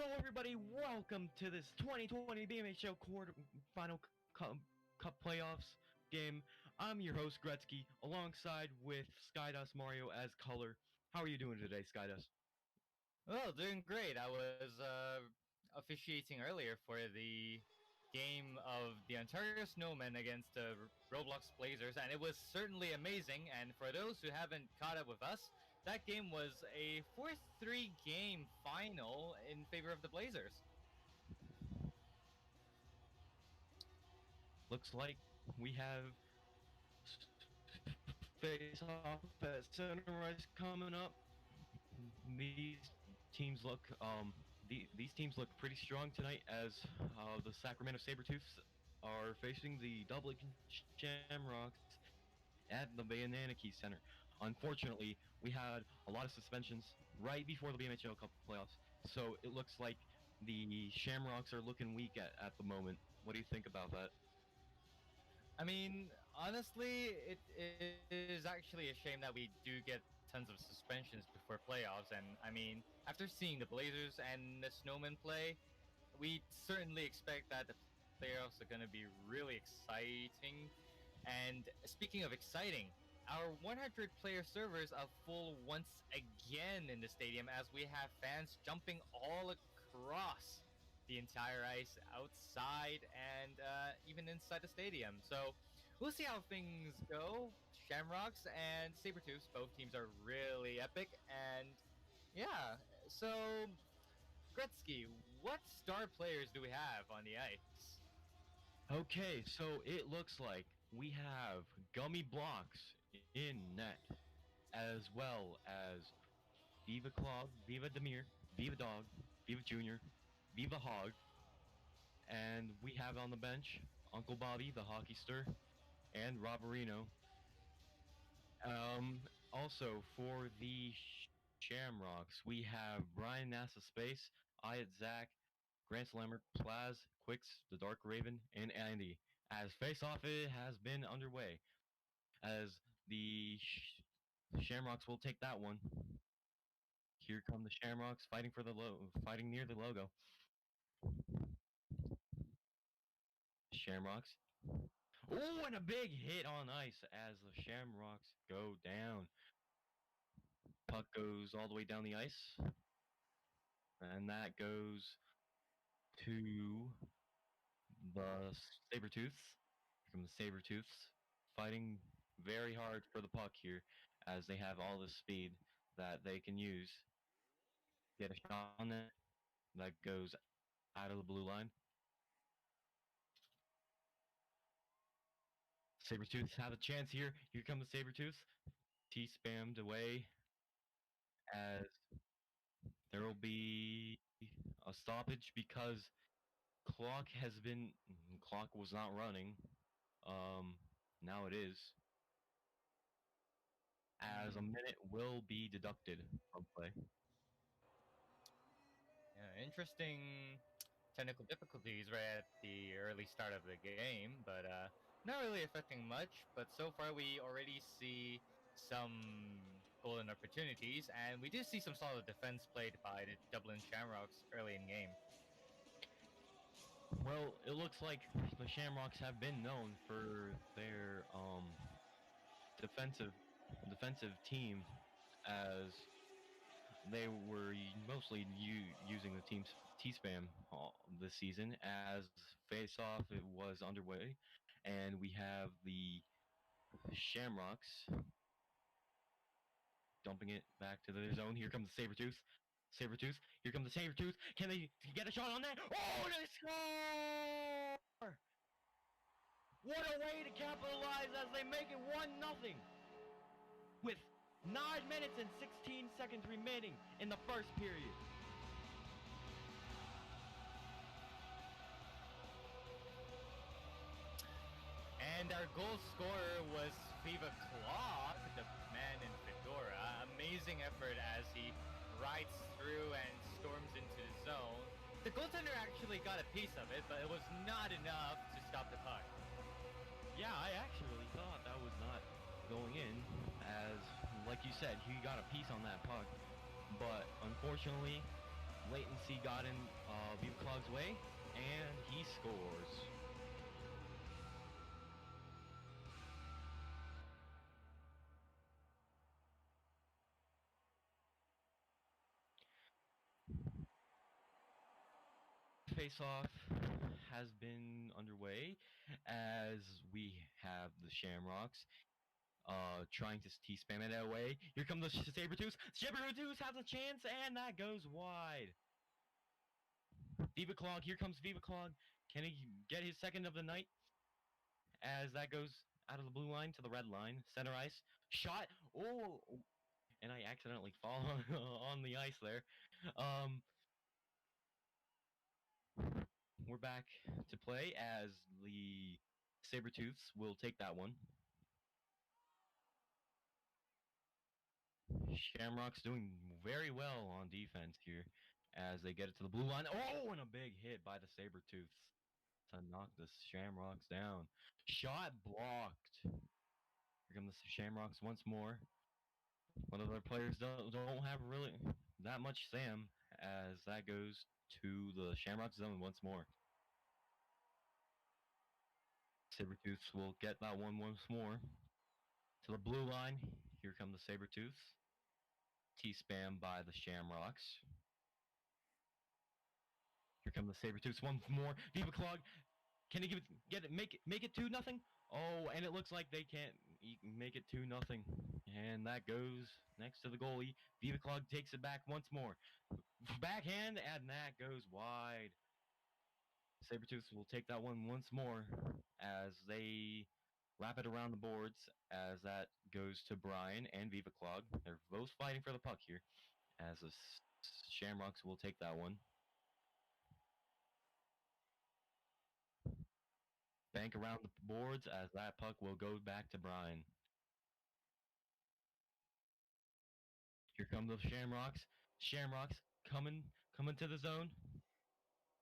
Hello, everybody. Welcome to this 2020 BMHL quarterfinal cup playoffs game. I'm your host Gretzky, alongside with Skydust Mario as color. How are you doing today, Skydust? Well, doing great. I was officiating earlier for the game of the Ontario Snowmen against the Roblox Blazers, and it was certainly amazing. And for those who haven't caught up with us, that game was a 4-3 game final in favor of the Blazers. Looks like we have face-off at Sunrise coming up. These teams look these teams look pretty strong tonight, as the Sacramento Sabretooths are facing the Dublin Shamrocks at the BananaKey Center. Unfortunately, we had a lot of suspensions right before the BMHL Cup playoffs, so it looks like the Shamrocks are looking weak at the moment. What do you think about that? I mean, honestly, it is actually a shame that we do get tons of suspensions before playoffs. And I mean, after seeing the Blazers and the Snowmen play, we certainly expect that the playoffs are going to be really exciting. And speaking of exciting, our 100 player servers are full once again in the stadium, as we have fans jumping all across the entire ice, outside and even inside the stadium. So we'll see how things go. Shamrocks and Sabretooths, both teams are really epic. And yeah, so Gretzky, what star players do we have on the ice? Okay, so it looks like we have Gummy Blocks in net, as well as Viva Clog, Viva Demir, Viva Dog, Viva Junior, Viva Hog, and we have on the bench Uncle Bobby, the hockey stir, and Roberino. Also for the Shamrocks, we have Brian NASA Space, Ayat Zach, Grant Slammer, Plaz, Quicks, the Dark Raven, and Andy. As face-off it has been underway, as the Shamrocks will take that one. Here come the Shamrocks fighting for the fighting near the logo. Shamrocks. Oh, and a big hit on ice as the Shamrocks go down. Puck goes all the way down the ice, and that goes to the Sabretooths. Here come the Sabretooths, fighting very hard for the puck here, as they have all the speed that they can use. Get a shot on it. That goes out of the blue line. Sabretooths have a chance here. Here come the Sabretooths. T-spammed away, as there will be a stoppage because clock was not running. Now it is, as a minute will be deducted from play. Yeah, interesting technical difficulties right at the early start of the game, but not really affecting much. But so far, we already see some golden opportunities, and we do see some solid defense played by the Dublin Shamrocks early in game. Well, it looks like the Shamrocks have been known for their defensive team, as they were mostly using the team's T-spam this season. As face-off it was underway, and we have the Shamrocks dumping it back to their zone. Here comes the Sabretooth. Here comes the Sabretooth. Can they get a shot on that? Oh, they score! What a way to capitalize as they make it 1-0 with 9 minutes and 16 seconds remaining in the first period. And our goal scorer was Viva Clog, the man in Fedora. Amazing effort as he rides through and storms into the zone. The goaltender actually got a piece of it, but it was not enough to stop the puck. Yeah, I actually thought that was not going in, as, like you said, he got a piece on that puck. But unfortunately, Latency got in Viva Clog's way, and he scores. Face-off has been underway as we have the Shamrocks trying to T-spam it away. Here come the Sabretooths. Sabretooths has a chance, and that goes wide. Viva Clog, here comes Viva Clog. Can he get his second of the night? As that goes out of the blue line to the red line. Center ice. Shot. Oh, and I accidentally fall on the ice there. Um, we're back to play as the Sabretooths will take that one. Shamrock's doing very well on defense here as they get it to the blue line. Oh, and a big hit by the Sabretooths to knock the Shamrocks down. Shot blocked. Here come the Shamrocks once more. One of their players don't have really that much Sam as that goes to the Shamrock zone once more. Sabretooths will get that one once more. To the blue line. Here come the Sabretooths. T-spam by the Shamrocks. Here come the Sabretooths once more. Viva Clog. Can he get it? Make it 2-0? Oh, and it looks like they can't make it 2-0. And that goes next to the goalie. Viva Clog takes it back once more. Backhand, and that goes wide. Sabretooths will take that one once more as they wrap it around the boards as that goes to Brian and Viva Clog. They're both fighting for the puck here as the Shamrocks will take that one. Bank around the boards as that puck will go back to Brian. Here come the Shamrocks. Shamrocks coming to the zone.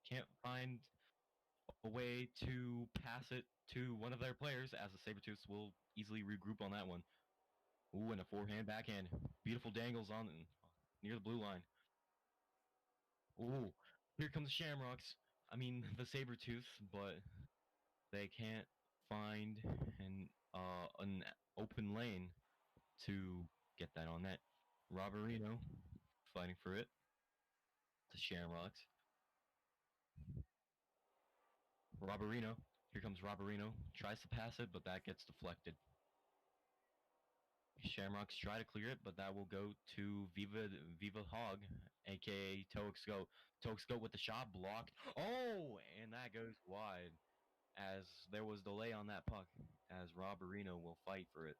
Can't find a way to pass it to one of their players as the Sabretooths will easily regroup on that one. Ooh, and a forehand backhand. Beautiful dangles on near the blue line. Ooh, here comes the Shamrocks. I mean, the Sabretooths, but they can't find an open lane to get that on net. Roberino fighting for it. The Shamrocks. Roberino. Here comes Roberino. Tries to pass it, but that gets deflected. Shamrocks try to clear it, but that will go to Viva Hog, aka Toexgo. Toexgo with the shot blocked. Oh, and that goes wide as there was delay on that puck as Roberino will fight for it.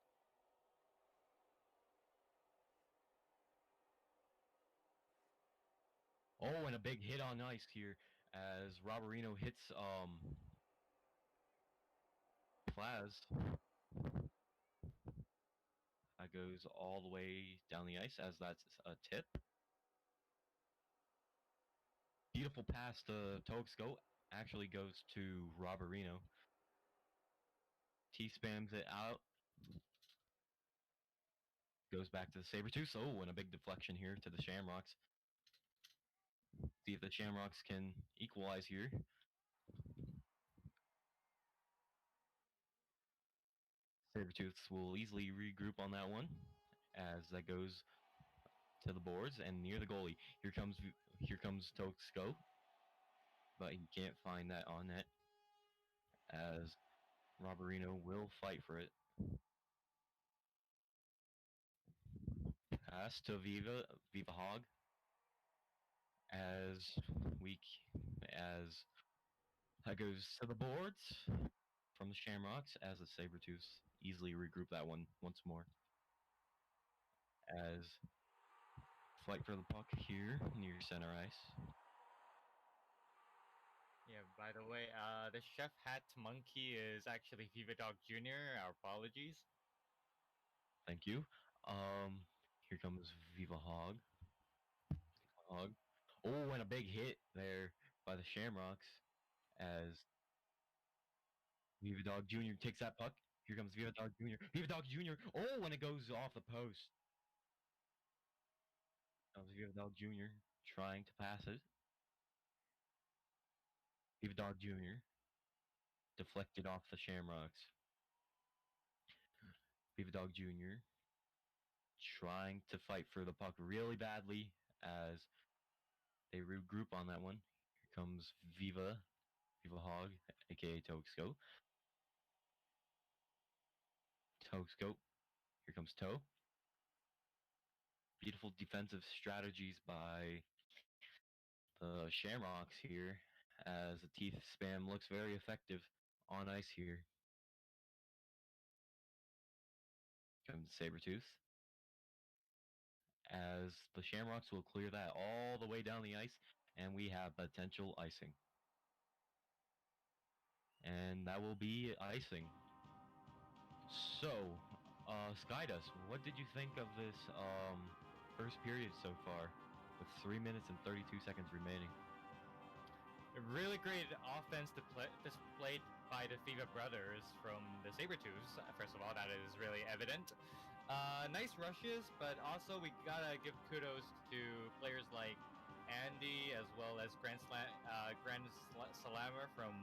Oh, and a big hit on ice here as Roberino hits Plaz. That goes all the way down the ice as that's a tip. Beautiful pass to Toexgo. Actually goes to Roberino. T-spams it out. Goes back to the Sabretooths. Oh, and a big deflection here to the Shamrocks. See if the Shamrocks can equalize here. Sabretooths will easily regroup on that one as that goes to the boards and near the goalie. Here comes Toexgo, but he can't find that on net as Roberino will fight for it. Pass to Viva Hog as weak as that goes to the boards from the Shamrocks as the Sabretooths easily regroup that one once more. As fight for the puck here near center ice. Yeah, by the way, the chef hat monkey is actually Viva Dog Jr. Our apologies. Thank you. Here comes Viva Hog. Hog. Oh, and a big hit there by the Shamrocks as Viva Dog Jr. takes that puck. Here comes Viva Dog Jr. Viva Dog Jr. Oh, and it goes off the post. That was Viva Dog Jr. trying to pass it. Viva Dog Jr. deflected off the Shamrocks. Viva Dog Jr. trying to fight for the puck really badly as they regroup on that one. Here comes Viva Hog, aka Togscope. Togscope. Here comes Toe. Beautiful defensive strategies by the Shamrocks here, as the teeth spam looks very effective on ice here. Comes Sabretooth, as the Shamrocks will clear that all the way down the ice, and we have potential icing. And that will be icing. So, Skydust, what did you think of this first period so far, with 3 minutes and 32 seconds remaining? A really great offense displayed by the Viva brothers from the Sabretooths. First of all, that is really evident. Nice rushes, but also we gotta give kudos to players like Andy as well as Slammer from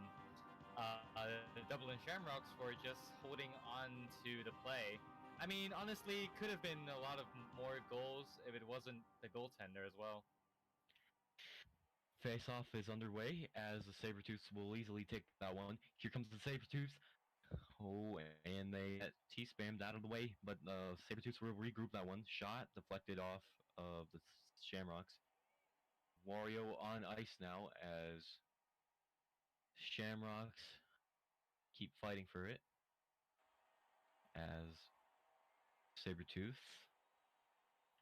the Dublin Shamrocks for just holding on to the play. I mean, honestly, could have been a lot of more goals if it wasn't the goaltender as well. Face-off is underway as the Sabretooths will easily take that one. Here comes the Sabretooths. Oh, and they get T-spammed out of the way, but the Sabretooths will regroup that one. Shot deflected off of the Shamrocks. Wario on ice now as Shamrocks keep fighting for it. As Sabretooths.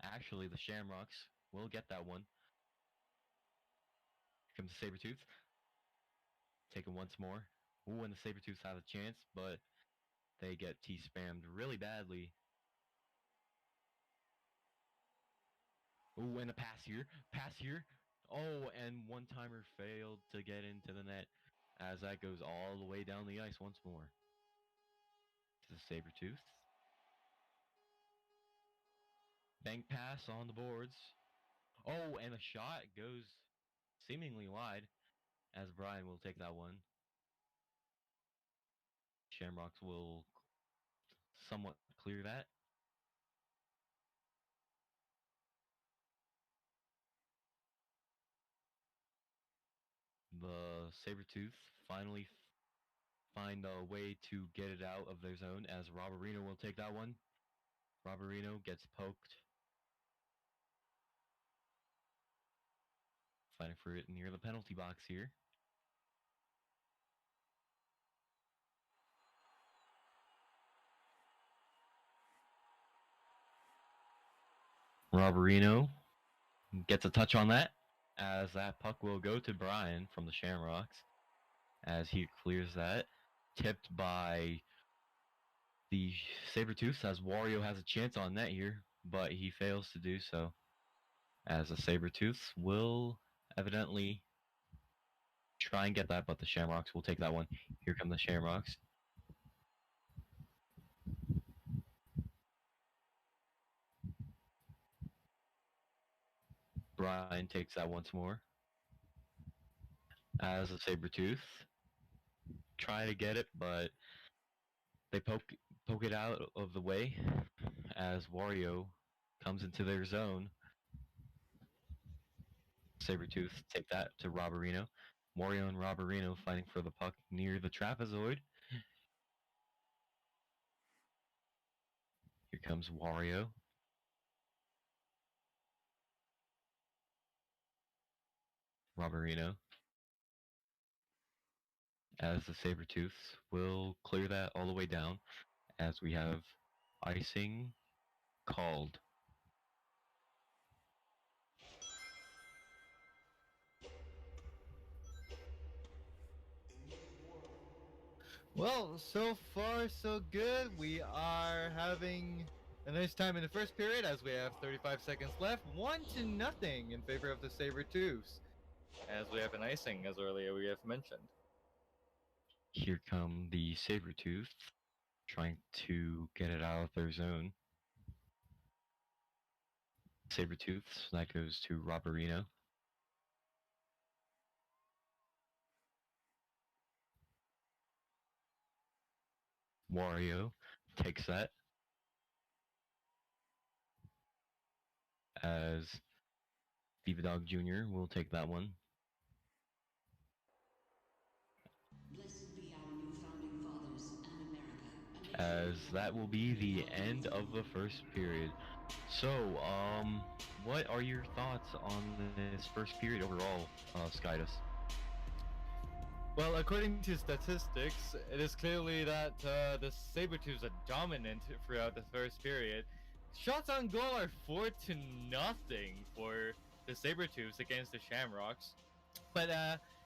Actually, the Shamrocks will get that one. Here comes the Sabretooths. Taken once more. Ooh, and the Sabretooths have a chance, but they get T-spammed really badly. Ooh, and a pass here. Pass here. Oh, and one-timer failed to get into the net as that goes all the way down the ice once more. To the Sabretooths. Bank pass on the boards. Oh, and a shot goes seemingly wide as Brian will take that one. Shamrocks will somewhat clear that. The Sabretooths finally find a way to get it out of their zone as Roberino will take that one. Roberino gets poked. Fighting for it near the penalty box here. Roberino gets a touch on that, as that puck will go to Brian from the Shamrocks, as he clears that. Tipped by the Sabretooths, as Wario has a chance on net here, but he fails to do so, as the Sabretooths will evidently try and get that, but the Shamrocks will take that one. Here come the Shamrocks. Brian takes that once more, as the Sabretooth try to get it, but they poke it out of the way as Wario comes into their zone. Sabretooth take that to Roberino. Wario and Roberino fighting for the puck near the trapezoid. Here comes Wario. Roberino. As the Sabretooths will clear that all the way down as we have icing called. Well, so far so good. We are having a nice time in the first period as we have 35 seconds left. 1-0 in favor of the Sabretooths. As we have an icing, as earlier we have mentioned. Here come the Sabretooths trying to get it out of their zone. Sabretooths, that goes to Roberino. Wario takes that as Diva Dog Jr. will take that one. Blessed be our new founding fathers and America. And As that will be the end of the first period. So, what are your thoughts on this first period overall, Skydus? Well, according to statistics, it is clearly that the Sabretooths are dominant throughout the first period. Shots on goal are 4-0 for the Sabretooths against the Shamrocks. But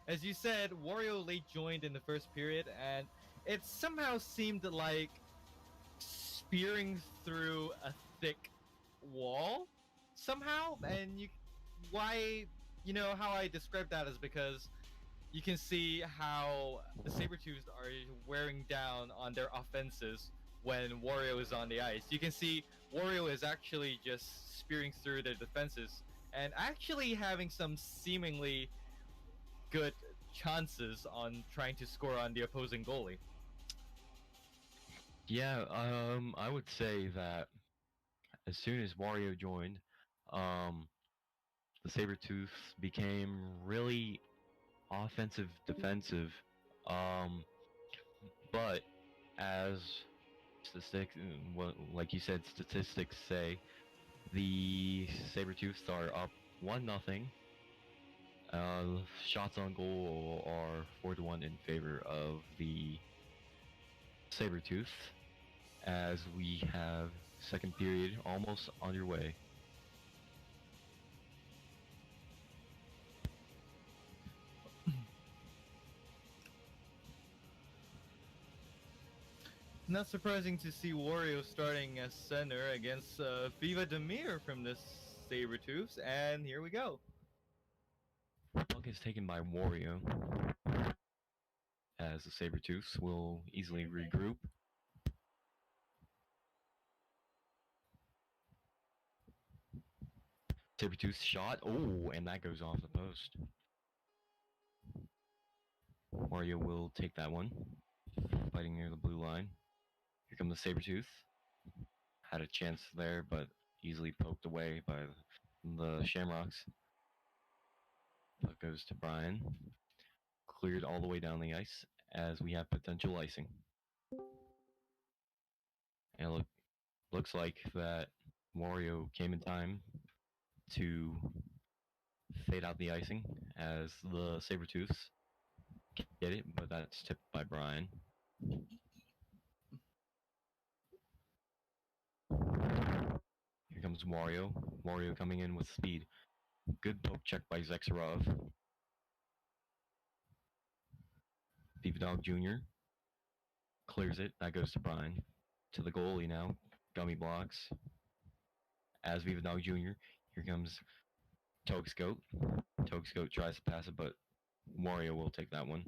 as you said, Wario late joined in the first period, and it somehow seemed like spearing through a thick wall somehow. And how I describe that is because you can see how the Sabretooths are wearing down on their offenses when Wario is on the ice. You can see Wario is actually just spearing through their defenses and actually having some seemingly good chances on trying to score on the opposing goalie. Yeah, I would say that as soon as Wario joined, um, the Sabretooths became really offensive defensive. Um, but as statistics, like you said, statistics say the Sabretooths are up 1-0. Shots on goal are 4-1 in favor of the Sabretooths as we have second period almost underway. Not surprising to see Wario starting as center against Viva Demir from the Sabretooths, and here we go. Puck is taken by Wario as the Sabretooths will easily regroup. Sabretooths shot. Oh, and that goes off the post. Wario will take that one. Fighting near the blue line. Here comes the Sabretooth. Had a chance there, but easily poked away by the Shamrocks. Puck goes to Brian. Cleared all the way down the ice as we have potential icing. And it looks like that Wario came in time to fade out the icing as the Sabretooths get it, but that's tipped by Brian. Here comes Wario. Wario coming in with speed. Good poke check by Zexarov. Diva Dog Jr. clears it. That goes to Brian. To the goalie now. Gummy blocks. As Viva Dog Jr. Here comes Togscoat. Togscoat tries to pass it, but Wario will take that one.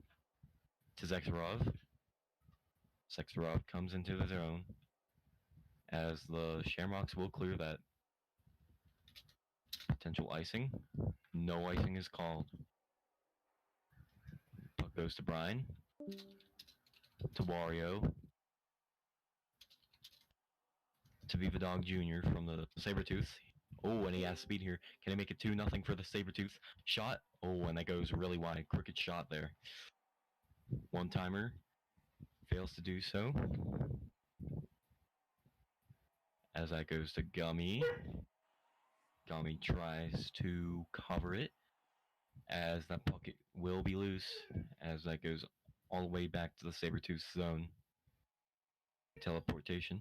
To Zexarov. Zexarov comes into the zone. As the Shamrocks will clear that. Potential icing. No icing is called. Puck goes to Brian. To Wario. To Viva Dog Jr. from the Sabretooth. Oh, and he has speed here. Can he make it 2-0 for the Sabretooth? Shot. Oh, and that goes really wide. Crooked shot there. One-timer. Fails to do so. As that goes to Gummy. Gummy tries to cover it. As that puck will be loose. As that goes all the way back to the Sabretooth zone. Teleportation.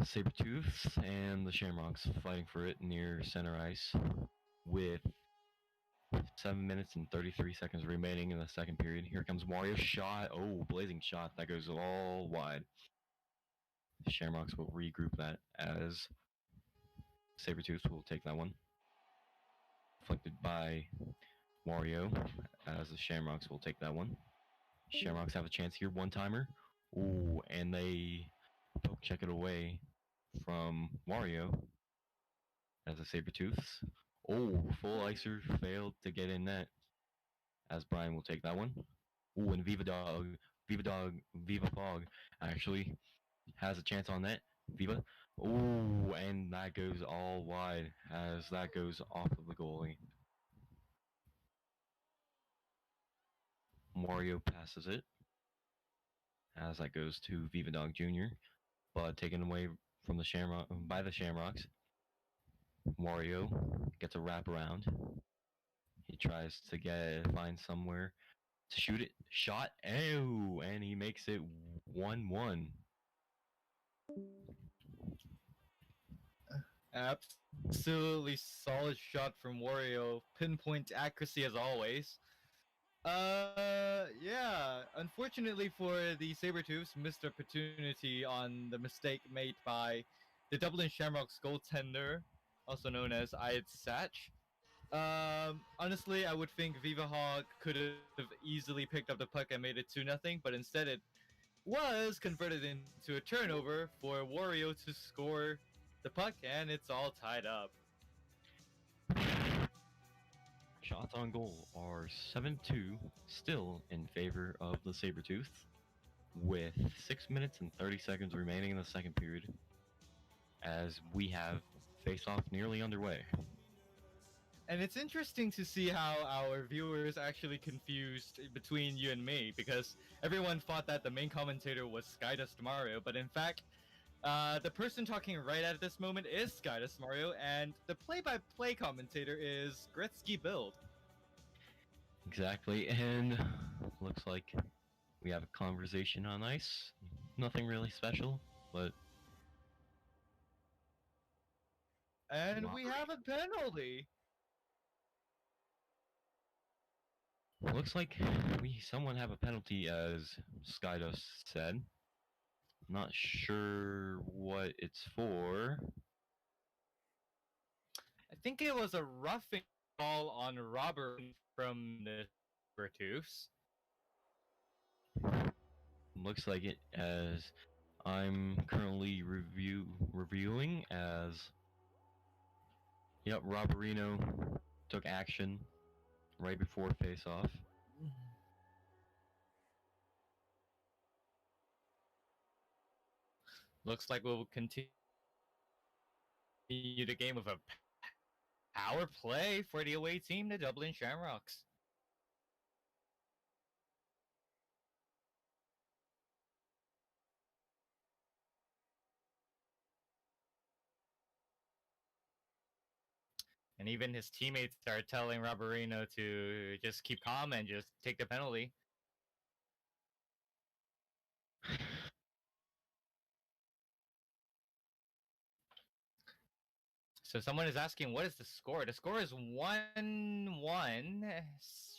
Sabretooths and the Shamrocks fighting for it near center ice with 7 minutes and 33 seconds remaining in the second period. Here comes Wario's shot. Oh, blazing shot. That goes all wide. The Shamrocks will regroup that as Sabretooths will take that one. Deflected by Wario as the Shamrocks will take that one. Shamrocks have a chance here. One-timer. Ooh, and they poke check it away from Wario as the Sabretooths. Oh, full icer failed to get in net. As Brian will take that one. Ooh, and Viva Fog actually has a chance on that. Viva. Ooh, and that goes all wide as that goes off of the goalie. Mario passes it as that goes to Viva Dog Jr., but taken away from the Shamrock by the Shamrocks. Mario gets a wrap around. He tries to find somewhere to shoot it. Shot. Oh, and he makes it 1-1. Absolutely solid shot from Wario. Pinpoint accuracy as always. Yeah. Unfortunately for the Sabretooths, missed opportunity on the mistake made by the Dublin Shamrocks goaltender, also known as Ayat Sach. Honestly, I would think Viva Hawk could have easily picked up the puck and made it 2-0, but instead it was converted into a turnover for Wario to score the puck, and it's all tied up. Shots on goal are 7-2, still in favor of the Sabretooths, with 6 minutes and 30 seconds remaining in the second period, as we have face-off nearly underway. And it's interesting to see how our viewers actually confused between you and me, because everyone thought that the main commentator was Skydust Mario, but in fact, the person talking right at this moment is Skydust Mario, and the play-by-play commentator is Gretzky Build. Exactly, and looks like we have a conversation on ice. Nothing really special, but And we have a penalty. looks like someone have a penalty, as Skydust said. Not sure what it's for. I think it was a roughing ball on Robert from the Sabretooths. Looks like it, as I'm currently reviewing as yep, Roberino took action right before face-off. Looks like we'll continue the game with a power play for the away team, the Dublin Shamrocks. And even his teammates are telling Roberino to just keep calm and just take the penalty. So someone is asking, what is the score? The score is 1-1.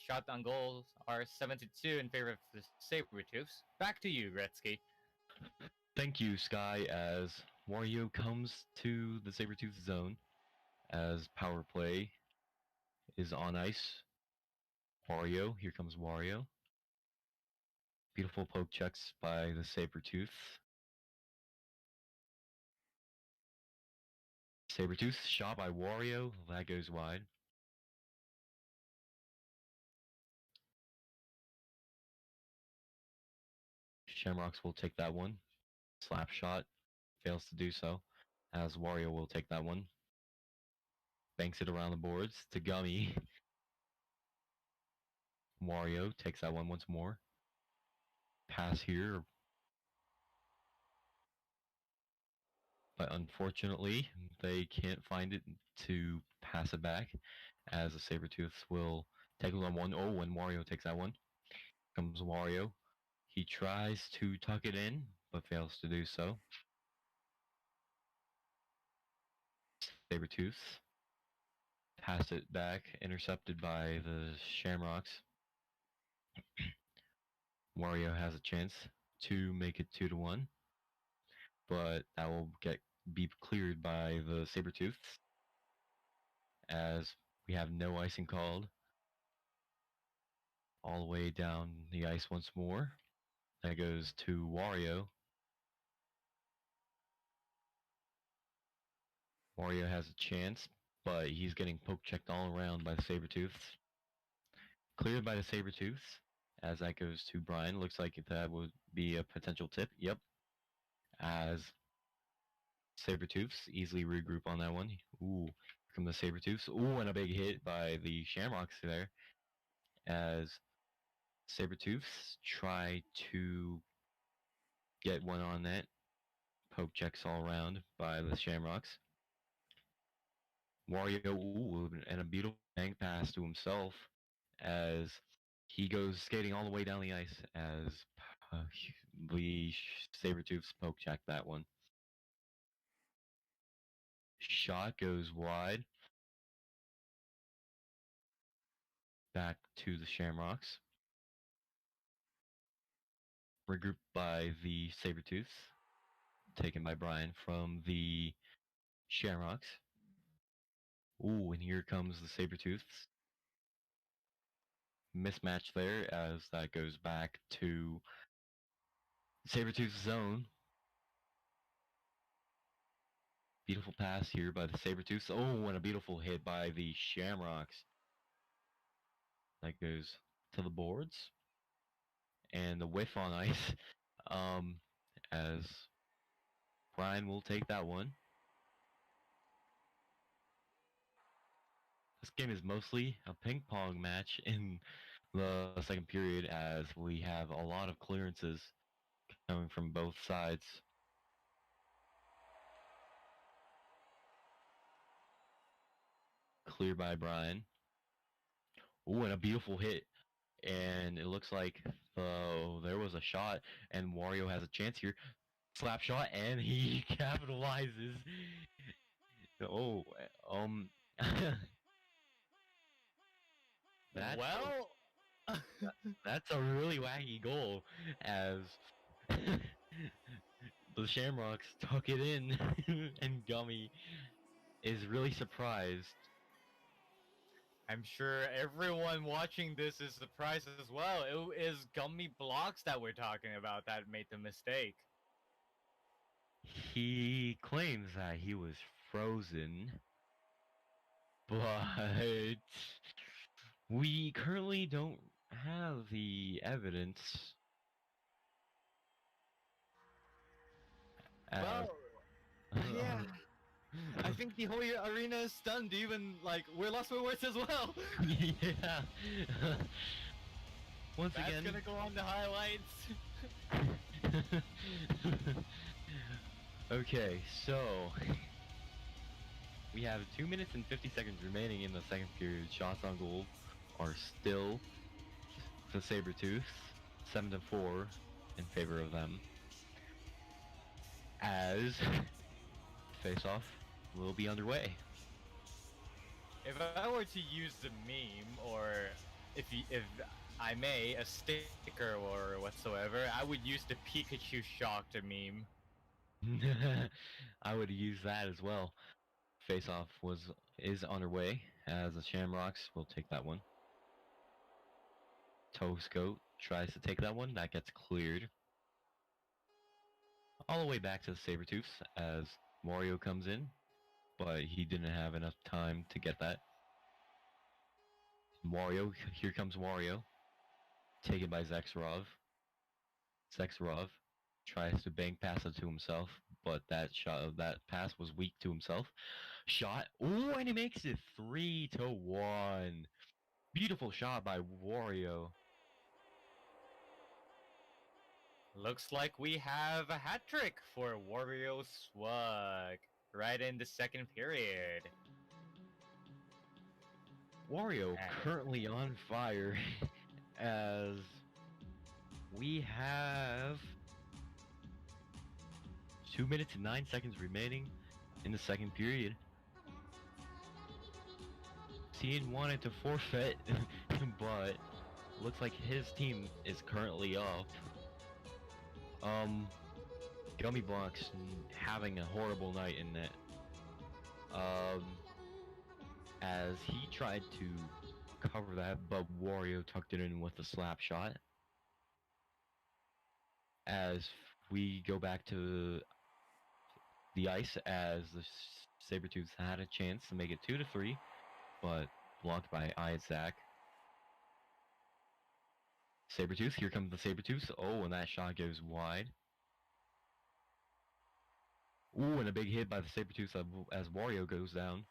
Shot on goals are 7-2 in favor of the Sabretooths. Back to you, Gretzky. Thank you, Sky, as Wario comes to the Sabretooth zone as power play is on ice. Wario, here comes Wario. Beautiful poke checks by the Sabretooth. Sabretooth shot by Wario, that goes wide. Shamrocks will take that one. Slap shot, fails to do so, as Wario will take that one. Banks it around the boards to Gummy. Wario takes that one once more. Pass here. But unfortunately, they can't find it to pass it back, as the Sabretooths will take it on 1-0 when Wario takes that one. Comes Wario. He tries to tuck it in, but fails to do so. Sabretooths pass it back, intercepted by the Shamrocks. Wario has a chance to make it 2-1, but that will be cleared by the Sabretooths, as we have no icing called. All the way down the ice once more. That goes to Wario. Wario has a chance, but he's getting poke checked all around by the Sabretooths. Cleared by the Sabretooths, as that goes to Brian. Looks like that would be a potential tip. Yep. As Sabretooths easily regroup on that one. Ooh, here come the Sabretooths. Ooh, and a big hit by the Shamrocks there. As Sabretooths try to get one on net. Poke checks all around by the Shamrocks. Wario, ooh, and a beautiful bank pass to himself as he goes skating all the way down the ice as uh, the Sabretooths poke check that one. Shot goes wide. Back to the Shamrocks. Regrouped by the Sabretooths. Taken by Brian from the Shamrocks. Ooh, and here comes the Sabretooths. Mismatch there as that goes back to Sabretooth's zone. Beautiful pass here by the Sabretooths. Oh, and a beautiful hit by the Shamrocks. That goes to the boards. And the whiff on ice. As Brian will take that one. This game is mostly a ping pong match in the second period as we have a lot of clearances coming from both sides. Clear by Brian. Ooh, and a beautiful hit. And it looks like there was a shot, and Wario has a chance here. Slap shot, and he capitalizes. Oh, that's Well, that's a really wacky goal, as the Shamrocks tuck it in, and Gummy is really surprised. I'm sure everyone watching this is surprised as well. It is Gummy Blocks that we're talking about that made the mistake. He claims that he was frozen, but we currently don't have the evidence. Well, yeah. I think the whole arena is stunned. Even like we're lost for words as well. Yeah. Once That's again, gonna go on the highlights. okay, so we have 2 minutes and 50 seconds remaining in the second period. Shots on goal are still the Sabretooths, 7-4 in favor of them. As face-off will be underway. If I were to use the meme, or if I may, a sticker or whatsoever, I would use the Pikachu shocked meme. I would use that as well. Face-off is underway as the Shamrocks will take that one. Toescoat tries to take that one. That gets cleared. All the way back to the Sabretooths as Wario comes in, but he didn't have enough time to get that. Wario, here comes Wario. Taken by Zexarov. Zexarov tries to bank pass it to himself, but that pass was weak to himself. Shot. Ooh, and he makes it 3-1. Beautiful shot by Wario. Looks like we have a hat trick for Wario Swag right in the second period. Wario currently on fire as we have 2 minutes and 9 seconds remaining in the second period. Cien wanted to forfeit, but looks like his team is currently up. Gummy Blocks having a horrible night in net. As he tried to cover that, but Wario tucked it in with a slap shot. As we go back to the ice, as the Sabretooths had a chance to make it 2-3, but blocked by Isaac. Sabretooth, here comes the Sabretooths. Oh, and that shot goes wide. Ooh, and a big hit by the Sabretooths as Wario goes down.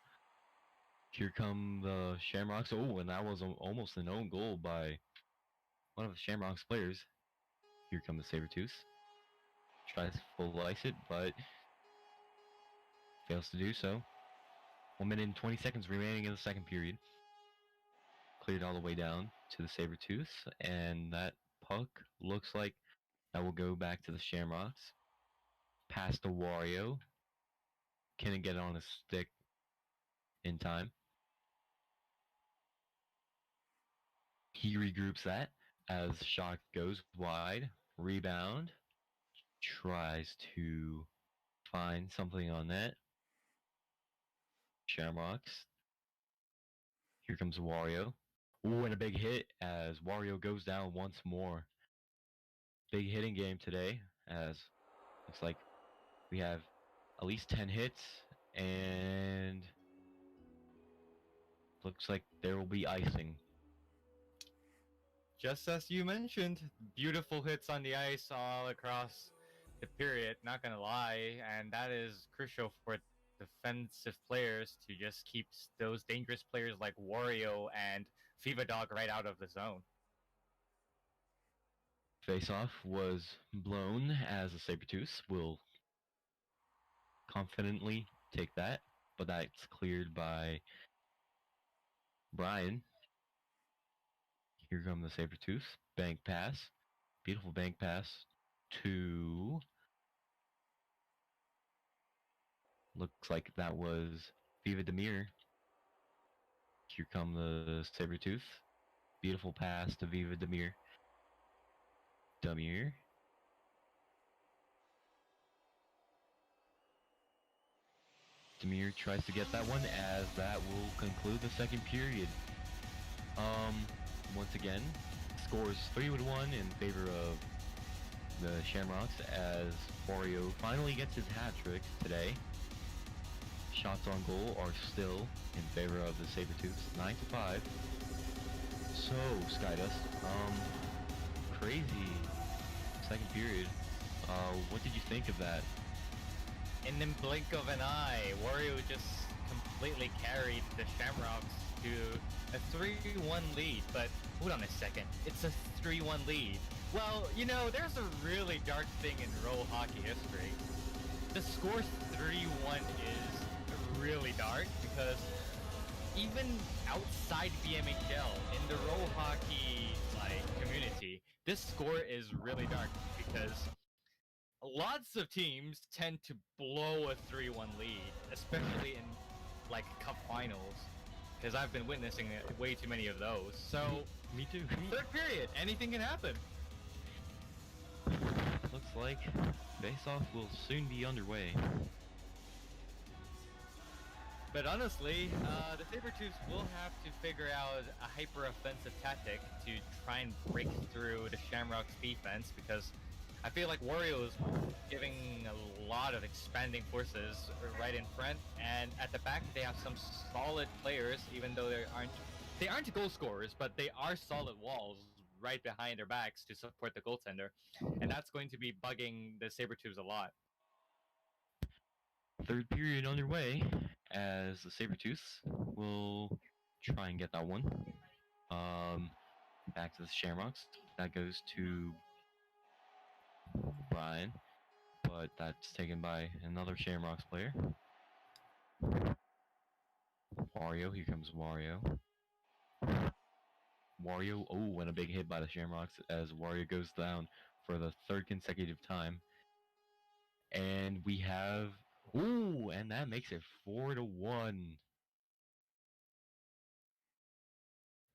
Here come the Shamrocks. Oh, and that was almost an own goal by one of the Shamrocks players. Here come the Sabretooths. Tries to full ice it, but fails to do so. 1 minute and 20 seconds remaining in the second period. Cleared all the way down to the Sabretooths, and that puck looks like that will go back to the Shamrocks. Past the Wario. Couldn't get it on his stick in time. He regroups that as shot goes wide. Rebound. Tries to find something on net. Shamrocks. Here comes Wario. Ooh, and a big hit as Wario goes down once more. Big hitting game today, as looks like we have at least 10 hits, and looks like there will be icing. Just as you mentioned, beautiful hits on the ice all across the period, not gonna lie, and that is crucial for defensive players to just keep those dangerous players like Wario and Fever Dog right out of the zone. Face-off was blown as the Sabretooths will confidently take that, but that's cleared by Brian. Here come the Sabretooths. Bank pass. Beautiful bank pass to... Looks like that was Viva Demir. Here come the Sabretooth. Beautiful pass to Viva Demir. Demir. Demir tries to get that one as that will conclude the second period. Once again, scores 3-1 in favor of the Shamrocks as Wario finally gets his hat trick today. Shots on goal are still in favor of the Sabretooths, 9-5. So, Skydust, crazy second period. What did you think of that? In the blink of an eye, Wario just completely carried the Shamrocks to a 3-1 lead. But hold on a second, it's a 3-1 lead. Well, you know, there's a really dark thing in roll hockey history. The score 3-1 is really dark because even outside BMHL, in the roll hockey community, this score is really dark because lots of teams tend to blow a 3-1 lead, especially in cup finals, because I've been witnessing way too many of those. So, Me too. third period, anything can happen. Looks like face-off will soon be underway. But honestly, the Sabretooths will have to figure out a hyper-offensive tactic to try and break through the Shamrocks defense, because I feel like Wario is giving a lot of expanding forces right in front, and at the back they have some solid players, even though they aren't goal scorers, but they are solid walls right behind their backs to support the goaltender, and that's going to be bugging the Sabretooths a lot. Third period underway as the Sabretooths will try and get that one. Back to the Shamrocks. That goes to Brian, but that's taken by another Shamrocks player. Wario, here comes Wario. Wario, oh, and a big hit by the Shamrocks as Wario goes down for the third consecutive time. And we have, ooh, and that makes it 4-1.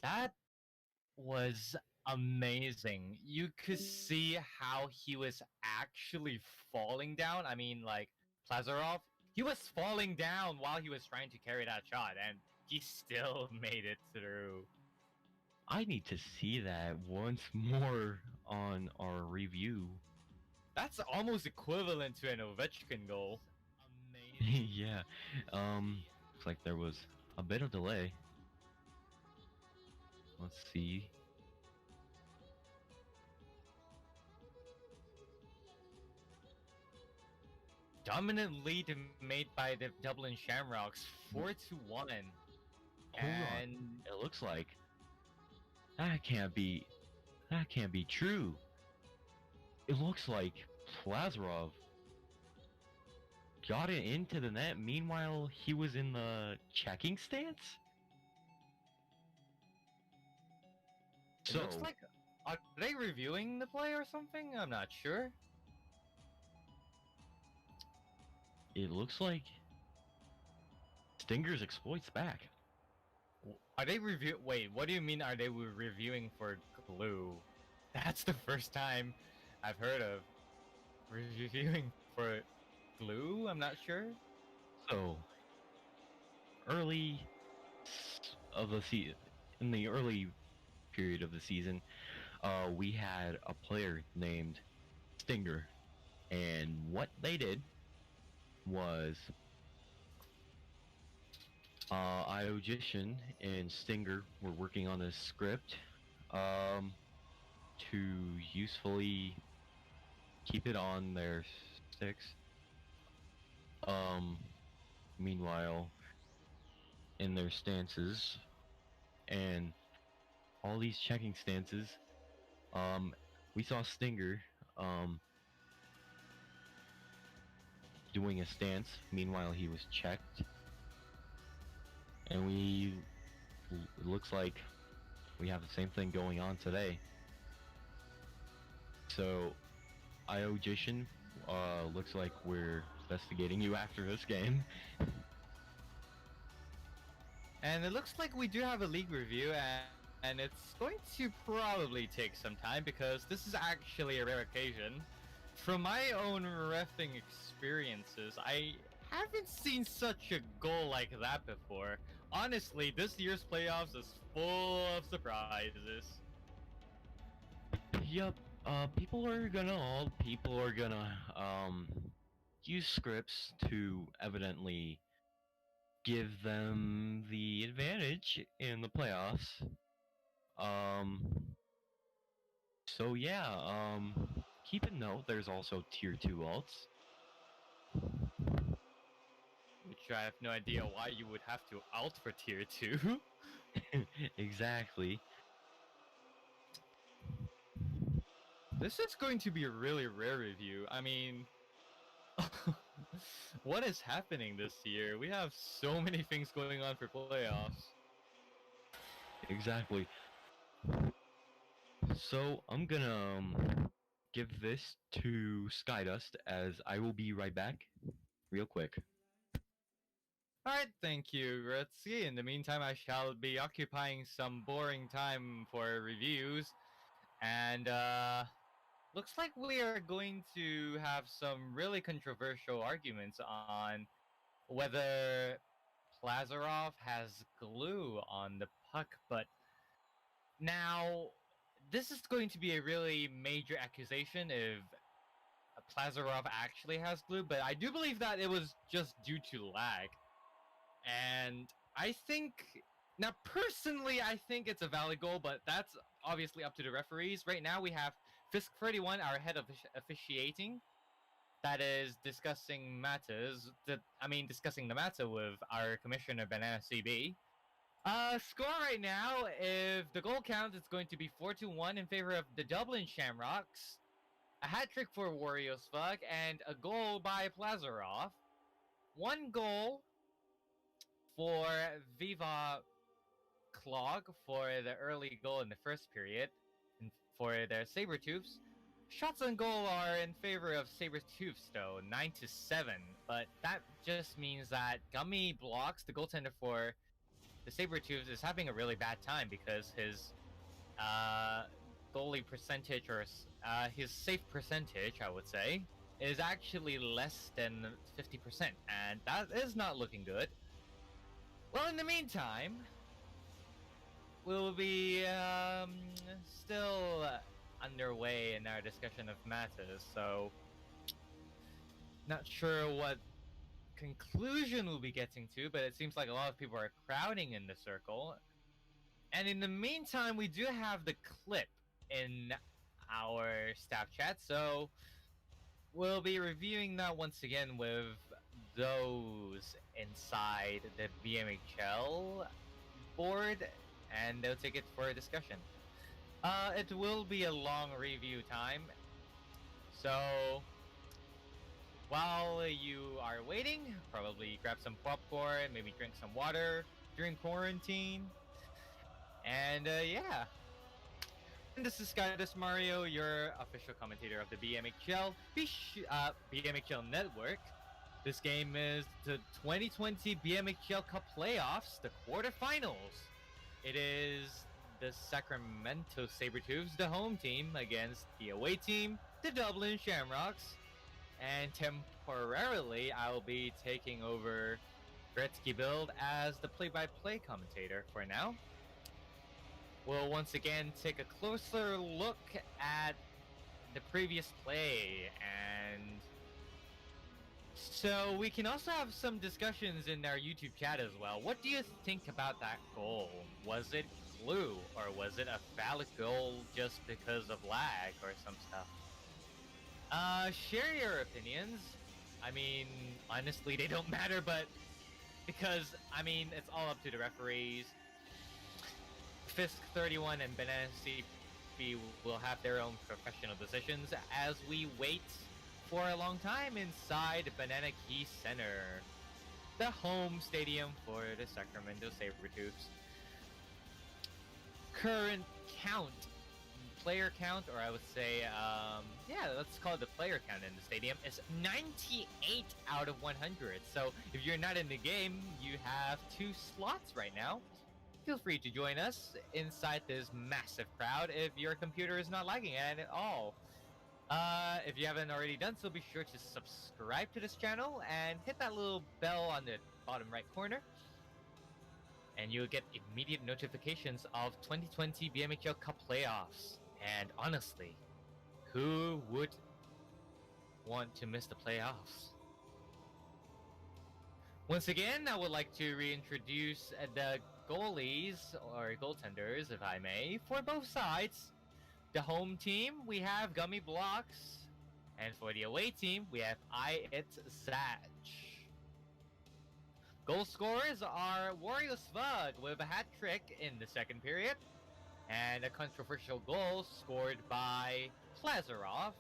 That was amazing. You could see how he was actually falling down. I mean, Plazarov, he was falling down while he was trying to carry that shot, and he still made it through. I need to see that once more on our review. That's almost equivalent to an Ovechkin goal. Yeah. Looks like there was a bit of delay. Let's see. Dominant lead made by the Dublin Shamrocks, 4-1. Hold on. And It looks like that can't be true. It looks like Plazarov got it into the net. Meanwhile, he was in the checking stance. it looks like, are they reviewing the play or something? I'm not sure. It looks like Stinger's exploits back. Are they Wait, what do you mean? Are they reviewing for glue? That's the first time I've heard of reviewing for glue. I'm not sure. So early of the in the early period of the season, we had a player named Stinger, and what they did was Iogician and Stinger were working on a script to usefully keep it on their sticks. Meanwhile, in their stances and all these checking stances, we saw Stinger doing a stance. Meanwhile, he was checked, and it looks like we have the same thing going on today. So, Iogician, looks like we're investigating you after this game. And it looks like we do have a league review, and it's going to probably take some time because this is actually a rare occasion. From my own reffing experiences, I haven't seen such a goal like that before. Honestly, this year's playoffs is full of surprises. Yup. People are gonna use scripts to evidently give them the advantage in the playoffs. So yeah, keep in note there's also tier 2 alts. Which I have no idea why you would have to alt for tier 2. Exactly. This is going to be a really rare review. I mean, what is happening this year? We have so many things going on for playoffs. Exactly. So I'm gonna give this to Skydust as I will be right back real quick. Alright, thank you, Gretzky. In the meantime, I shall be occupying some boring time for reviews. And, looks like we are going to have some really controversial arguments on whether Plazarov has glue on the puck, but now this is going to be a really major accusation if Plazarov actually has glue, but I do believe that it was just due to lag. And I think, now personally, I think it's a valid goal, but that's obviously up to the referees. Right now we have Fisk31, our head of officiating, that is discussing matters, discussing the matter with our commissioner, BananaKey. Score right now, if the goal counts, it's going to be 4-1 in favor of the Dublin Shamrocks, a hat trick for Warriosfuck, and a goal by Plazarov. One goal for Viva Clog for the early goal in the first period, and for their Sabretooths. Shots on goal are in favor of Sabretooths, though, 9-7. But that just means that Gummy Blocks, the goaltender for the Sabretooths, is having a really bad time because his goalie percentage, or his safe percentage, I would say, is actually less than 50%, and that is not looking good. Well, in the meantime, we'll be still underway in our discussion of matters, so not sure what conclusion we'll be getting to, but it seems like a lot of people are crowding in the circle. And in the meantime, we do have the clip in our staff chat, so we'll be reviewing that once again with those inside the BMHL board, and they'll take it for a discussion. It will be a long review time, so while you are waiting, probably grab some popcorn, maybe drink some water during quarantine, and yeah. And this is Skydust Mario, your official commentator of the BMHL BMHL Network. This game is the 2020 BMHL Cup Playoffs, the quarterfinals. It is the Sacramento Sabretooths, the home team, against the away team, the Dublin Shamrocks. And temporarily, I will be taking over Gretzky Build as the play-by-play commentator for now. We'll once again take a closer look at the previous play, and so we can also have some discussions in our YouTube chat as well. What do you think about that goal? Was it glue, or was it a phallic goal just because of lag or some stuff? Share your opinions. I mean, honestly, they don't matter, but because, I mean, it's all up to the referees. Fisk 31 and BananaKey will have their own professional decisions as we wait for a long time inside BananaKey Center, the home stadium for the Sacramento Sabretooths. Current count, player count, or I would say, yeah, let's call it the player count in the stadium, is 98 out of 100. So if you're not in the game, you have 2 slots right now. Feel free to join us inside this massive crowd if your computer is not lagging at all. If you haven't already done so, be sure to subscribe to this channel and hit that little bell on the bottom right corner, and you'll get immediate notifications of 2020 BMHL Cup playoffs. And honestly, who would want to miss the playoffs? Once again, I would like to reintroduce the goalies, or goaltenders, if I may, for both sides. The home team, we have Gummy Blocks, and for the away team, we have Zach. Goal scorers are Wario Svug with a hat trick in the second period, and a controversial goal scored by Plazarov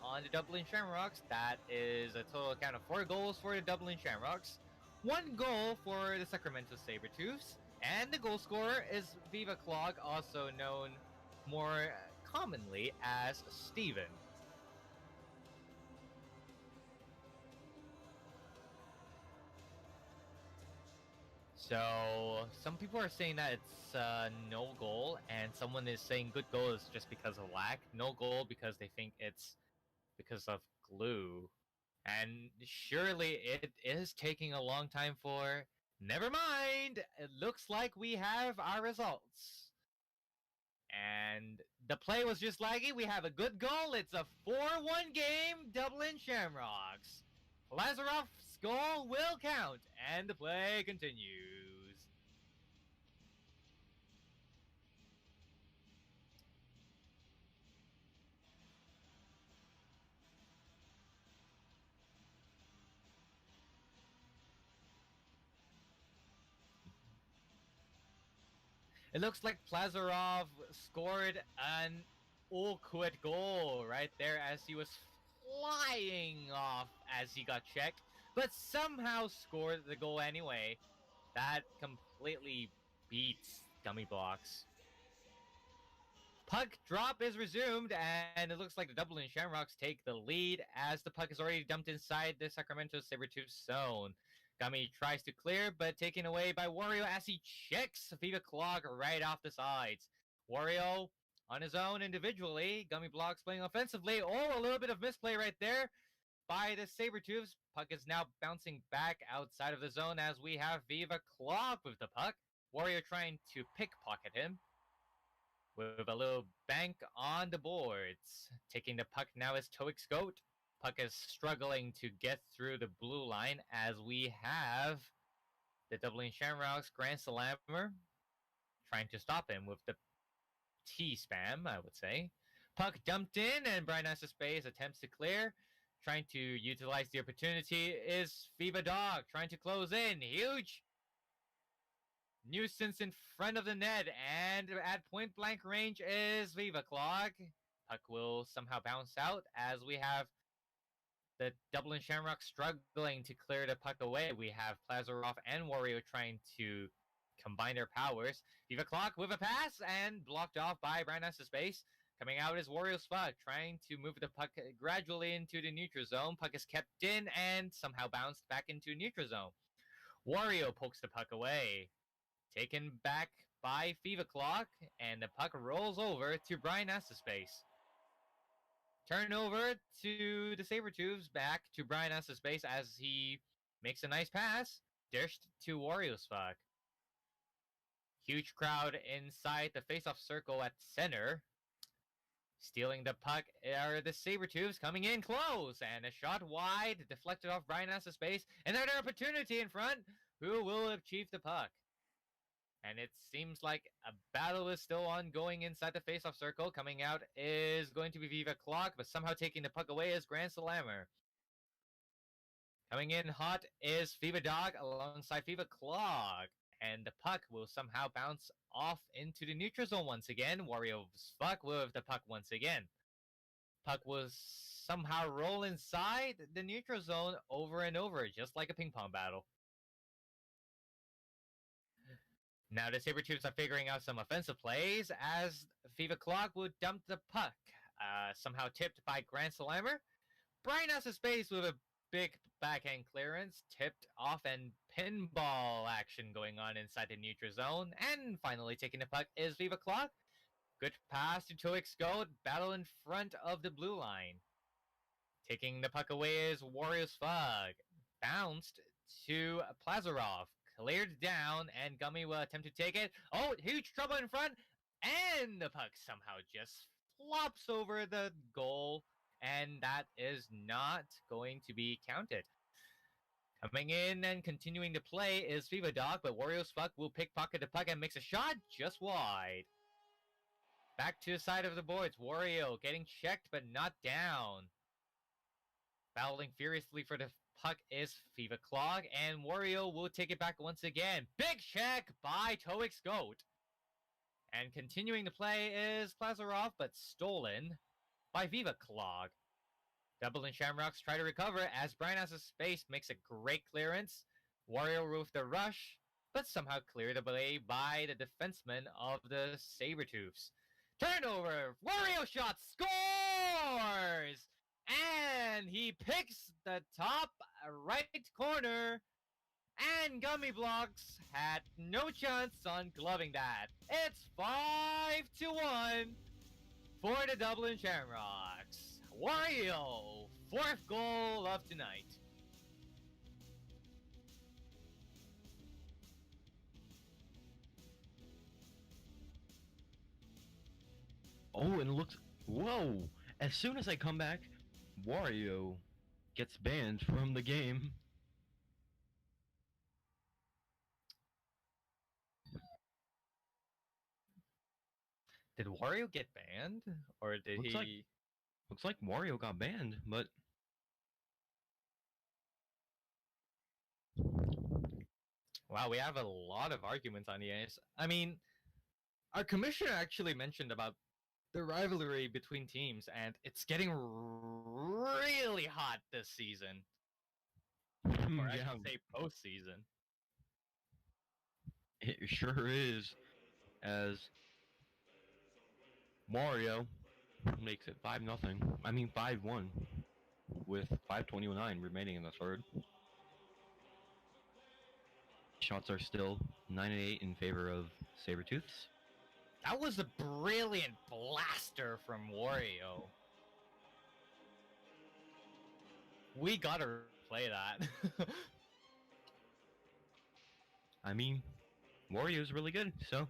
on the Dublin Shamrocks. That is a total count of 4 goals for the Dublin Shamrocks, 1 goal for the Sacramento Sabretooths, and the goal scorer is Viva Clog, also known more commonly as Steven. So, some people are saying that it's no goal, and someone is saying good goal is just because of lag. No goal because they think it's because of glue. And surely it is taking a long time for... Never mind! It looks like we have our results. And the play was just laggy. We have a good goal. It's a 4-1 game, Dublin Shamrocks. Lazarov's goal will count, and the play continues. It looks like Plazarov scored an awkward goal right there as he was flying off as he got checked, but somehow scored the goal anyway. That completely beats Gummy Blocks. Puck drop is resumed, and it looks like the Dublin Shamrocks take the lead as the puck is already dumped inside the Sacramento Sabretooths zone. Gummy tries to clear, but taken away by Wario as he checks Viva Clog right off the sides. Wario on his own individually. Gummy Blocks playing offensively. Oh, a little bit of misplay right there by the Sabretooths. Puck is now bouncing back outside of the zone as we have Viva Clog with the puck. Wario trying to pickpocket him with a little bank on the boards. Taking the puck now is Toic's Goat. Puck is struggling to get through the blue line as we have the Dublin Shamrocks Grand Slammer trying to stop him with the T spam, I would say. Puck dumped in, and Brian Space attempts to clear. Trying to utilize the opportunity is Viva Dog trying to close in. Huge nuisance in front of the net, and at point blank range is Viva Clog. Puck will somehow bounce out as we have the Dublin Shamrock struggling to clear the puck away. We have Plazarov and Wario trying to combine their powers. Viva Clock with a pass and blocked off by Brian Space. Coming out is Wario's Puck, trying to move the puck gradually into the neutral zone. Puck is kept in and somehow bounced back into neutral zone. Wario pokes the puck away. Taken back by Viva Clock, and the puck rolls over to Brian Space. Turnover to the Sabretooths, back to Brian Space as he makes a nice pass. Dished to Wario's Puck. Huge crowd inside the face-off circle at center. Stealing the puck are the Sabretooths coming in close. And a shot wide, deflected off Brian Space. Another opportunity in front. Who will achieve the puck? And it seems like a battle is still ongoing inside the face-off circle. Coming out is going to be Viva Clock, but somehow taking the puck away is Grand Slammer. Coming in hot is Viva Dog alongside Viva Clock. And the puck will somehow bounce off into the neutral zone once again. Wario's Puck with the puck once again. Puck will somehow roll inside the neutral zone over and over, just like a ping pong battle. Now the Sabretooths are figuring out some offensive plays as Viva Clock will dump the puck. Somehow tipped by Grand Slammer. Brian has a space with a big backhand clearance, tipped off, and pinball action going on inside the neutral zone. And finally taking the puck is Viva Clock. Good pass to Toix Goat, battle in front of the blue line. Taking the puck away is Warriors Fug. Bounced to Plazarov. Cleared down, and Gummy will attempt to take it. Oh, huge trouble in front, and the puck somehow just flops over the goal, and that is not going to be counted. Coming in and continuing to play is Viva Dog, but Wario's Puck will pickpocket the puck and makes a shot just wide. Back to the side of the boards, Wario getting checked but not down. Battling furiously for the puck is Viva Clog, and Wario will take it back once again. Big check by Toix Goat. And continuing to play is Plazarov, but stolen by Viva Clog. Dublin Shamrocks try to recover as Brian has a space, makes a great clearance. Wario with the rush, but somehow cleared away by the defenseman of the Sabretooths. Turnover! Wario shot scores! And he picks the top right corner, and Gummy Blocks had no chance on gloving that. It's 5-1 for the Dublin Shamrocks. Wario, fourth goal of tonight. Oh, and looks... Whoa! As soon as I come back, Wario gets banned from the game. Did Wario get banned? Or did Looks like Wario got banned, but... Wow, we have a lot of arguments on the ice. I mean, our commissioner actually mentioned about the rivalry between teams, and it's getting really hot this season. Or I should say postseason. It sure is, as Mario makes it 5-0. I mean 5-1, with 5:29 remaining in the third. Shots are still 9-8 in favor of Sabretooths. That was a brilliant blaster from Wario. We gotta play that. I mean, Wario's really good, so...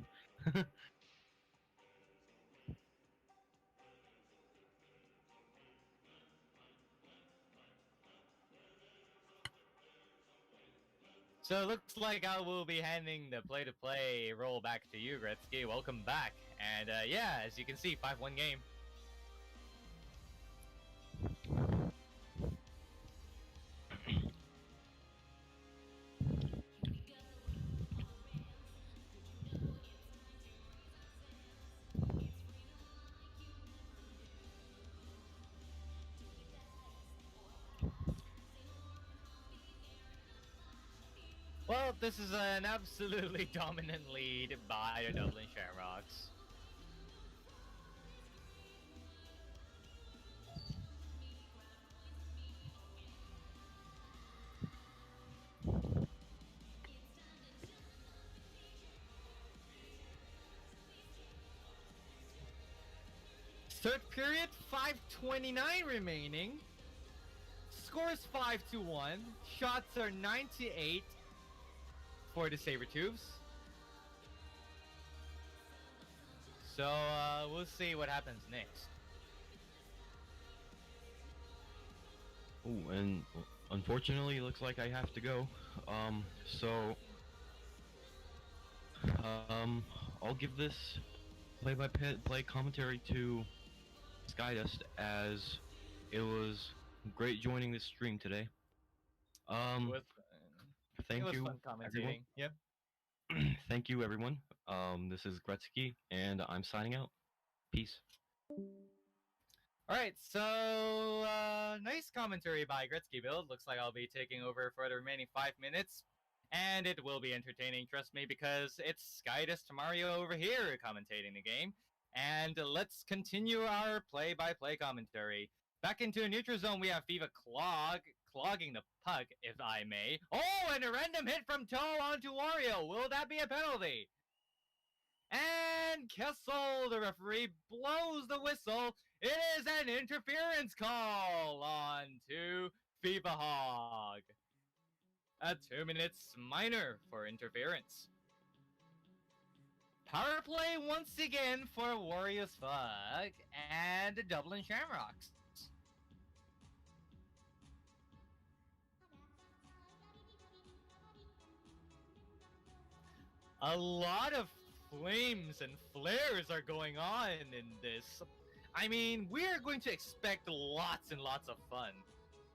So it looks like I will be handing the play-to-play role back to you, Gretzky. Welcome back. And yeah, as you can see, 5-1 game. Well, this is an absolutely dominant lead by the Dublin Shamrocks. Third period, 5:29 remaining. Scores 5-1. Shots are 98 for the Sabretooths. So we'll see what happens next. Oh, and unfortunately, it looks like I have to go. So I'll give this play-by-play commentary to Skydust, as it was great joining this stream today. Thank It was you, fun everyone. commentating. Yep. Thank you, everyone. This is Gretzky, and I'm signing out. Peace. All right, so nice commentary by Gretzky Build. Looks like I'll be taking over for the remaining 5 minutes, and it will be entertaining, trust me, because it's Skydust Mario over here commentating the game. And let's continue our play-by-play commentary. Back into a neutral zone, we have Viva clogging the puck, if I may. Oh, and a random hit from Toe onto Wario. Will that be a penalty? And Kessel, the referee, blows the whistle. It is an interference call on to Viva Hog. A 2 minutes minor for interference. Power play once again for Warriors Fug and the Dublin Shamrocks. A lot of flames and flares are going on in this. I mean, we're going to expect lots and lots of fun.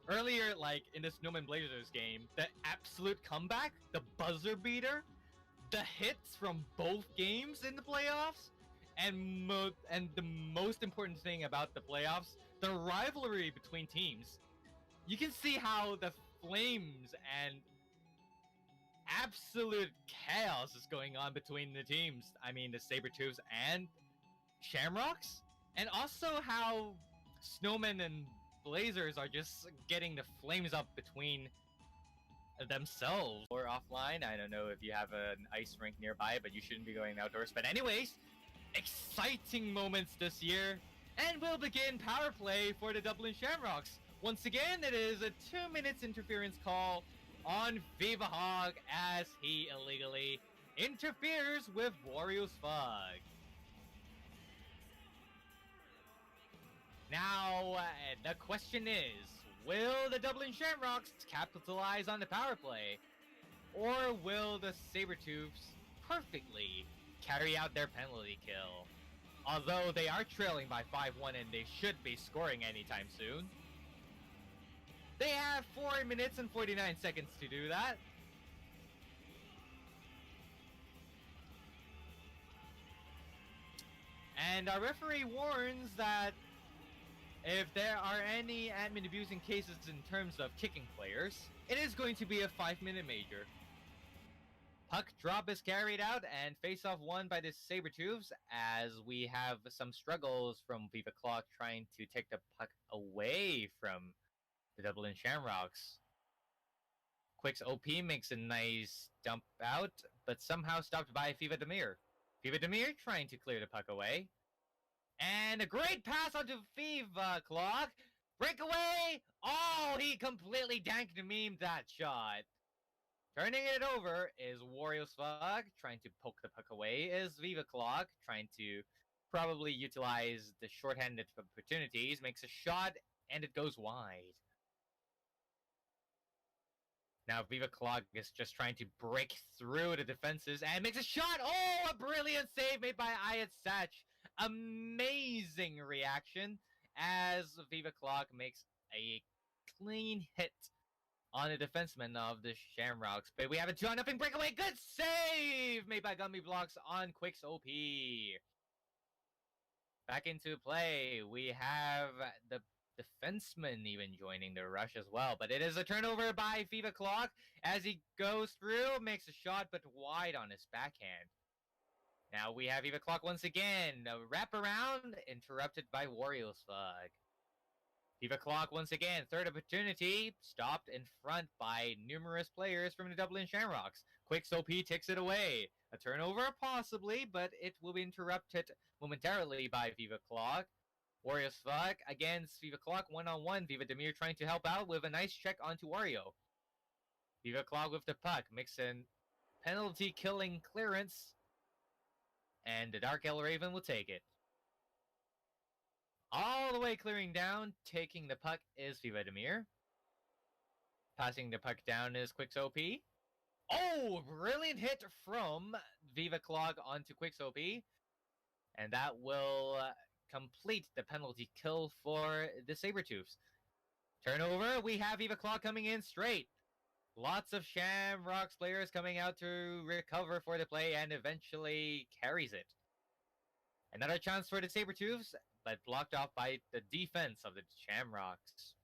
Earlier, like in the Snowman Blazers game, the absolute comeback, the buzzer beater, the hits from both games in the playoffs, and the most important thing about the playoffs, the rivalry between teams. You can see how the Flames and absolute chaos is going on between the teams. I mean, the Sabretooths and Shamrocks, and also how Snowmen and Blazers are just getting the flames up between themselves. Or offline, I don't know if you have an ice rink nearby, but you shouldn't be going outdoors. But anyways, exciting moments this year, and we'll begin power play for the Dublin Shamrocks. Once again, it is a 2 minutes interference call on Viva Hog as he illegally interferes with Warriors Fug. Now, the question is, will the Dublin Shamrocks capitalize on the power play? Or will the Sabretooths perfectly carry out their penalty kill? Although they are trailing by 5-1 and they should be scoring anytime soon. They have 4 minutes and 49 seconds to do that. And our referee warns that if there are any admin abusing cases in terms of kicking players, it is going to be a 5-minute major. Puck drop is carried out and face-off won by the Sabretooths, as we have some struggles from Viva Clock trying to take the puck away from the Dublin Shamrocks. Quick's OP makes a nice dump out, but somehow stopped by Viva Demir. Viva Demir trying to clear the puck away. And a great pass onto Viva Clock. Breakaway! Oh, he completely memed that shot. Turning it over is Warriors Fug, trying to poke the puck away is Viva Clock, trying to probably utilize the shorthanded opportunities, makes a shot, and it goes wide. Now Viva Clog is just trying to break through the defenses and makes a shot. Oh, a brilliant save made by Ayat Sach. Amazing reaction as Viva Clog makes a clean hit on a defenseman of the Shamrocks. But we have a 2-0 breakaway. Good save made by Gumby Blocks on Quick's OP. Back into play. We have the defenseman even joining the rush as well. But it is a turnover by Viva Clock as he goes through, makes a shot, but wide on his backhand. Now we have Viva Clock once again. A wraparound interrupted by Wario's Flag. Viva Clock once again. Third opportunity. Stopped in front by numerous players from the Dublin Shamrocks. Quick's OP takes it away. A turnover, possibly, but it will be interrupted momentarily by Viva Clock. Wario's Flag against Viva Clock 1-on-1. Viva Demir trying to help out with a nice check onto Wario. Viva Clock with the puck. Makes a penalty killing clearance. And the Dark Elf Raven will take it. All the way clearing down, taking the puck is Viva Demir. Passing the puck down is Quick's OP. Oh, brilliant hit from Viva Clog onto Quick's OP. And that will complete the penalty kill for the Sabretooths. Turnover, we have Viva Clog coming in straight. Lots of Shamrocks players coming out to recover for the play and eventually carries it. Another chance for the Sabretooths, but blocked off by the defense of the Shamrocks.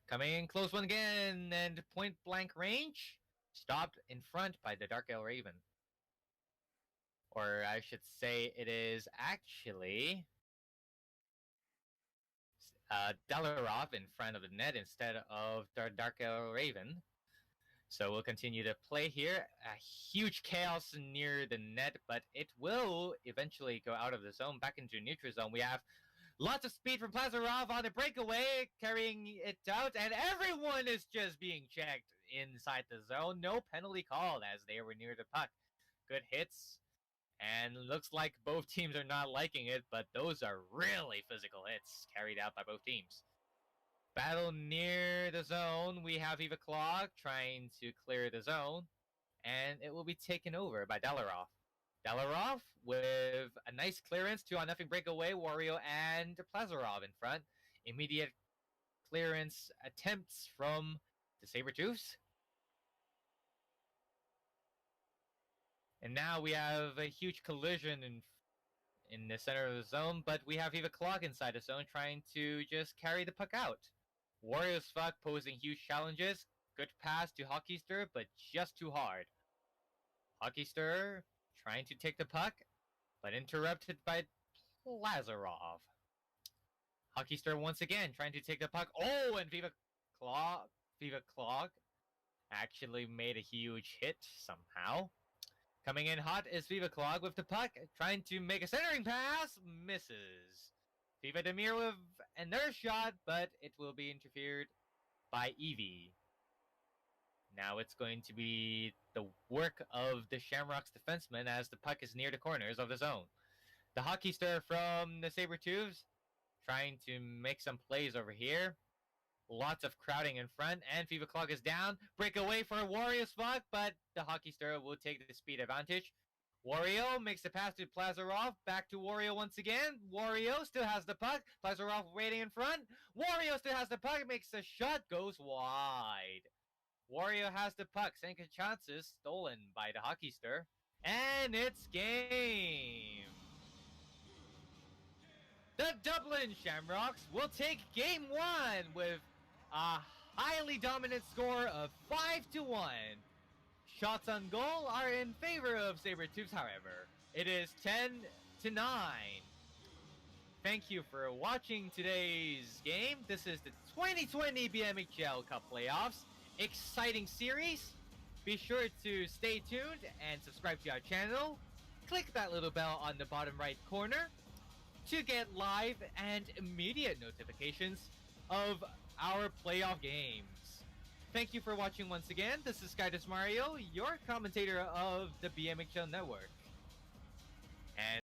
Coming in close one again, and point blank range. Stopped in front by the Dark Elf Raven. Or I should say it is actually Dalarov in front of the net instead of Dark Elf Raven. So we'll continue to play here. A huge chaos near the net, but it will eventually go out of the zone, back into neutral zone. We have lots of speed from Plazarov on the breakaway, carrying it out, and everyone is just being checked inside the zone. No penalty called as they were near the puck. Good hits, and looks like both teams are not liking it, but those are really physical hits carried out by both teams. Battle near the zone. We have Viva Clog trying to clear the zone, and it will be taken over by Dalarov. Dalarov with a nice clearance, 2-0 breakaway. Wario and Plazarov in front. Immediate clearance attempts from the Sabretooths. And now we have a huge collision in the center of the zone, but we have Viva Clog inside the zone trying to just carry the puck out. Wario's Fuck posing huge challenges. Good pass to Hockeyster, but just too hard. Hockeyster trying to take the puck, but interrupted by Lazarov. Hockeyster once again trying to take the puck. Oh, and Viva Clog actually made a huge hit somehow. Coming in hot is Viva Clog with the puck, trying to make a centering pass, misses. Viva Demir with another shot, but it will be interfered by Eevee. Now it's going to be the work of the Shamrocks defenseman as the puck is near the corners of the zone. The Hockeyster from the Sabretooths trying to make some plays over here. Lots of crowding in front, and Viva Clog is down. Breakaway for Wario's Fuck, but the Hockeyster will take the speed advantage. Wario makes the pass to Plazarov. Back to Wario once again. Wario still has the puck. Plazarov waiting in front. Wario still has the puck. Makes the shot. Goes wide. Wario has the puck. Second chances stolen by the Hockeyster. And it's game. The Dublin Shamrocks will take game one with a highly dominant score of 5-1. Shots on goal are in favor of Sabretooths, however. It is 10-9. Thank you for watching today's game. This is the 2020 BMHL Cup Playoffs. Exciting series. Be sure to stay tuned and subscribe to our channel. Click that little bell on the bottom right corner to get live and immediate notifications of our playoff games. Thank you for watching once again. This is Skydus Mario, your commentator of the BMHL Network. And